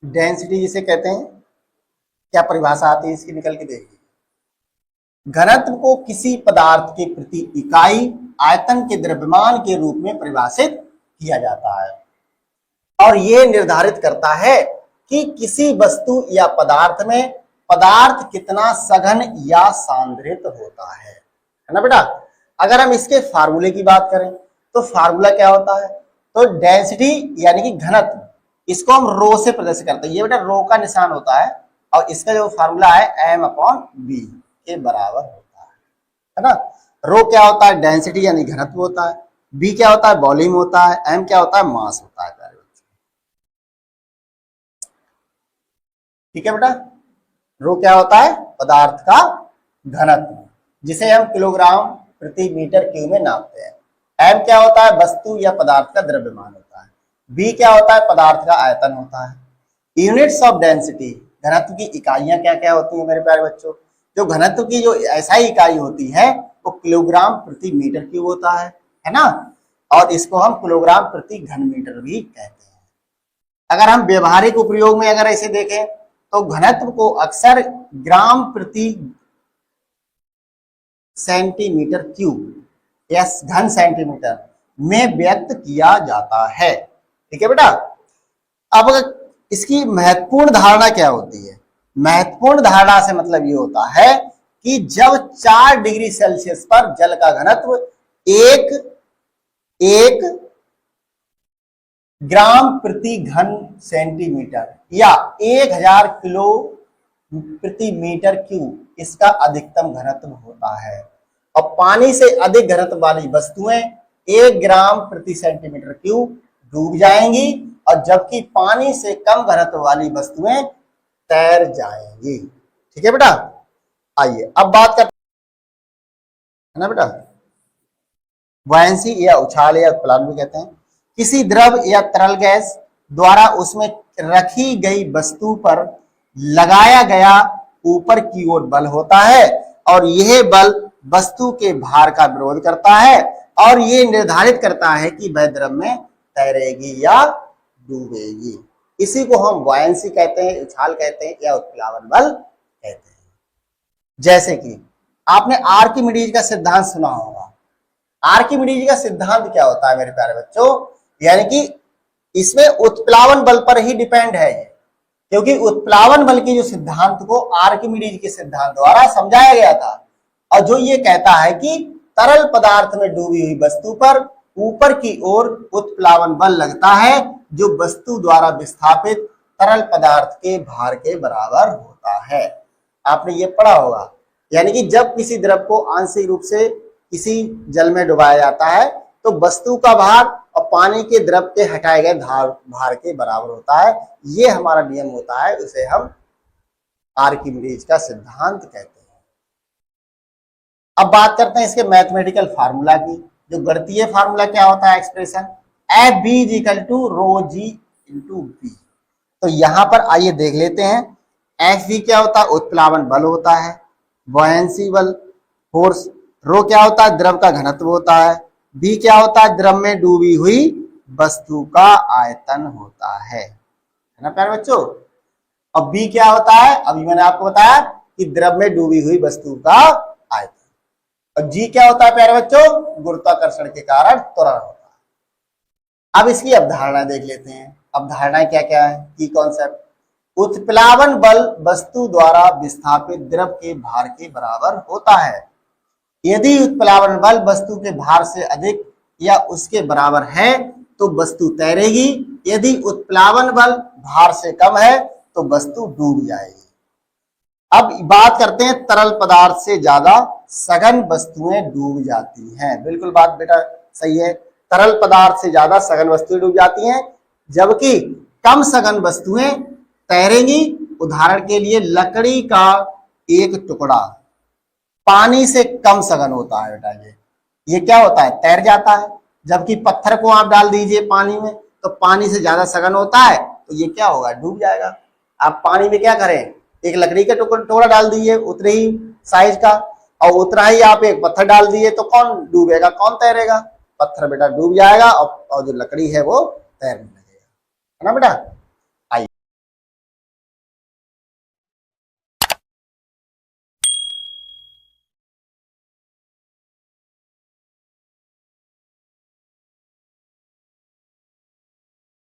Density जिसे कहते हैं, क्या परिभाषा आती है इसकी, निकल के देखिए। घनत्व को किसी पदार्थ के प्रति इकाई आयतन के द्रव्यमान के रूप में परिभाषित किया जाता है और यह निर्धारित करता है कि किसी वस्तु या पदार्थ में पदार्थ कितना सघन या सांद्रित होता है ना बेटा। अगर हम इसके फार्मूले की बात करें तो फार्मूला क्या होता है, तो डेंसिटी यानी कि घनत्व, इसको हम रो से प्रदर्शित करते हैं। ये बेटा रो का निशान होता है और इसका जो फार्मूला है m/v के बराबर होता है ना। रो क्या होता है, डेंसिटी यानी घनत्व होता है, v क्या होता है, वॉल्यूम होता है, m क्या होता है, मास होता है। ठीक है बेटा, रो क्या होता है, पदार्थ का घनत्व, जिसे हम किलोग्राम प्रति मीटर क्यूब में नापते हैं। m क्या होता है, वस्तु या पदार्थ का द्रव्यमान होता है। v क्या होता है, पदार्थ का आयतन होता है। यूनिट्स ऑफ डेंसिटी, घनत्व की इकाइयां क्या क्या होती हैं मेरे प्यारे बच्चों। जो घनत्व की जो ऐसा इकाई होती है वो किलोग्राम प्रति मीटर क्यूब होता है ना, और इसको हम किलोग्राम प्रति घन मीटर भी कहते हैं। अगर हम व्यवहारिक उपयोग में अगर ऐसे देखें तो घनत्व को अक्सर ग्राम प्रति सेंटीमीटर क्यूब या घन सेंटीमीटर में व्यक्त किया जाता है। ठीक है बेटा। अब इसकी महत्वपूर्ण धारणा क्या होती है, महत्वपूर्ण धारणा से मतलब ये होता है कि जब 4 डिग्री सेल्सियस पर जल का घनत्व एक ग्राम प्रति घन सेंटीमीटर या 1000 किलो प्रति मीटर क्यूब इसका अधिकतम घनत्व होता है, और पानी से अधिक घनत्व वाली वस्तुएं 1 ग्राम प्रति सेंटीमीटर क्यूब डूब जाएंगी, और जबकि पानी से कम घनत्व वाली वस्तुएं तैर जाएंगी। ठीक है बेटा। आइए अब बात करते हैं ना बेटा, बुयांसी या उछाल या उत्प्लावन भी कहते हैं। किसी द्रव या तरल गैस द्वारा उसमें रखी गई वस्तु पर लगाया गया ऊपर की ओर बल होता है, और यह बल वस्तु के भार का विरोध करता है और यह निर्धारित करता है कि वह द्रव में तैरेगी या डूबेगी। इसी को हम बुयांसी कहते हैं, उछाल कहते हैं या उत्प्लावन बल कहते हैं। जैसे कि आपने आर्किमिडीज का सिद्धांत सुना होगा। आर्किमिडीज का सिद्धांत क्या होता है मेरे प्यारे बच्चों, यानी कि इसमें उत्प्लावन बल पर ही डिपेंड है, क्योंकि उत्प्लावन बल के जो सिद्धांत को आर्किमिडीज के सिद्धांत द्वारा समझाया गया था, और जो ये कहता है कि तरल पदार्थ में डूबी हुई वस्तु पर ऊपर की ओर उत्प्लावन बल लगता है, जो वस्तु द्वारा विस्थापित तरल पदार्थ के भार के बराबर होता है। आपने ये पढ़ा होगा, यानी कि जब किसी द्रव को आंशिक रूप से किसी जल में डुबाया जाता है तो वस्तु का भार और पानी के द्रव के हटाए गए भार के बराबर होता है। ये हमारा नियम होता है, उसे हम आर्किमिडीज का सिद्धांत कहते हैं। अब बात करते हैं इसके मैथमेटिकल फार्मूला की। जो गणितीय फार्मूला क्या होता है, एक्सप्रेशन Fv = ρg × v। तो यहां पर आइए देख लेते हैं। Fv क्या होता है, उत्प्लावन बल होता है, बुयांसी बल फोर्स, रो क्या होता है, द्रव का घनत्व होता है, v क्या होता है, द्रव में डूबी हुई वस्तु का आयतन होता है ना प्यारे बच्चों। अब v क्या होता है, अभी मैंने आपको बताया कि द्रव में डूबी हुई वस्तु का आयतन, और g क्या होता है प्यारे बच्चों, गुरुत्वाकर्षण के कारण त्वरण होता है। अब इसकी अवधारणा देख लेते हैं। अवधारणा क्या क्या है, की कॉन्सेप्ट। उत्प्लावन बल वस्तु द्वारा विस्थापित द्रव के भार के बराबर होता है। यदि उत्प्लावन बल वस्तु के भार से अधिक या उसके बराबर है तो वस्तु तैरेगी, यदि उत्प्लावन बल भार से कम है तो वस्तु डूब जाएगी। अब बात करते हैं तरल पदार्थ से ज्यादा सघन वस्तुएं डूब जाती हैं। बिल्कुल बात बेटा सही है, तरल पदार्थ से ज्यादा सघन वस्तुएं डूब जाती हैं, जबकि कम सघन वस्तुएं तैरेंगी। उदाहरण के लिए लकड़ी का एक टुकड़ा पानी से कम सघन होता है बेटा, ये क्या होता है, तैर जाता है। जबकि पत्थर को आप डाल दीजिए पानी में तो पानी से ज्यादा सघन होता है, तो ये क्या होगा, डूब जाएगा। आप पानी में क्या करें, एक लकड़ी का टुकड़ा डाल दीजिए उतने ही साइज का, और उतना ही आप एक पत्थर डाल दिए तो कौन डूबेगा, कौन तैरेगा, पत्थर बेटा डूब जाएगा, और जो लकड़ी है वो तैरने लगेगा, है ना बेटा।